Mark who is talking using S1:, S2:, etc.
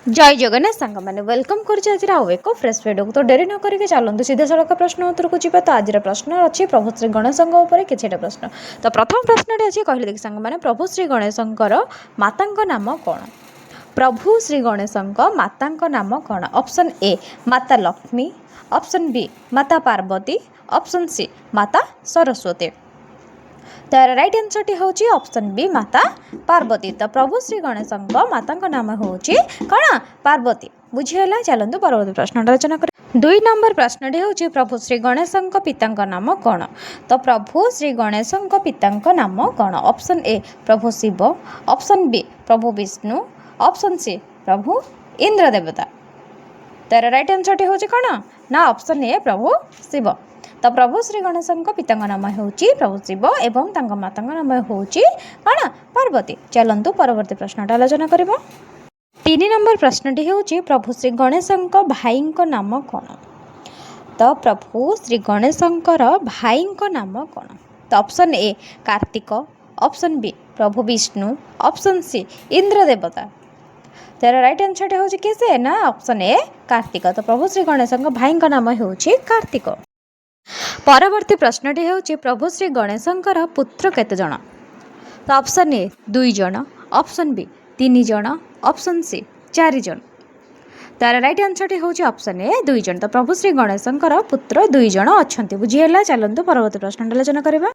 S1: जय जगन्नाथ सांग मैंने वेलकम करुच्छे आज आउ एक फ्रेश वीडियो को। तो डेरी न करके चलते सीधा सड़क प्रश्न उत्तर को जीवा। तो आज प्रश्न अच्छी प्रभु श्री गणेशों किछटा प्रश्न। तो प्रथम प्रश्न अच्छी कहले देखिए सांग मैंने प्रभु श्री गणेशंकर माता नाम कौन। प्रभु श्री गणेशों माता नाम कौन। ऑप्शन ए माता लक्ष्मी, ऑप्शन बी माता पार्वती, ऑप्शन सी माता सरस्वती। तार राइट आंसर टी होची ऑप्शन बी माता पार्वती। तो प्रभु श्री गणेशों माता नाम होची कौन पार्वती। बुझीगला। चलतु परवर्ती प्रश्न रचना कर। 2 नंबर प्रश्न होची प्रभु श्री गणेशों पिता नाम कौन। तो प्रभु श्री गणेशों पिता नाम कौन। ऑप्शन ए प्रभु शिव, ऑप्शन बी प्रभु विष्णु, ऑप्शन सी प्रभु इंद्र देवता। तार राइट आंसर टी होची कौन ना ऑप्शन ए प्रभु शिव। तो प्रभु श्री गणेशों पिता नाम होची प्रभु शिव एवं तांका माता नाम होची कौन पार्वती। चलतु परवर्ती प्रश्न आलोचना करिबो। 3 नंबर प्रश्नटी होची प्रभु श्री गणेशों भाई नाम कौन। तो प्रभु श्री गणेशों भाई नाम कौन। तो option A Kartik, option B Prabhu Vishnu, option C Indra देवता। तार राइट आंसर होची कैसे ना ऑप्शन ए कार्तिक। तो प्रभु श्री गणेशों भाई नाम होची कार्तिक। परवर्ती प्रश्नटी होची प्रभु श्री गणेशंकर पुत्र केते जण। तो ऑप्शन ए 2 जण, ऑप्शन बी 3 जण, ऑप्शन सी 4 जण। तार राइट आंसर होची ऑप्शन ए 2 जण। तो प्रभु श्री गणेशंकर पुत्र 2 जण अछंती। बुझीगला। चलतु परवर्ती प्रश्न आलोचना करिबा।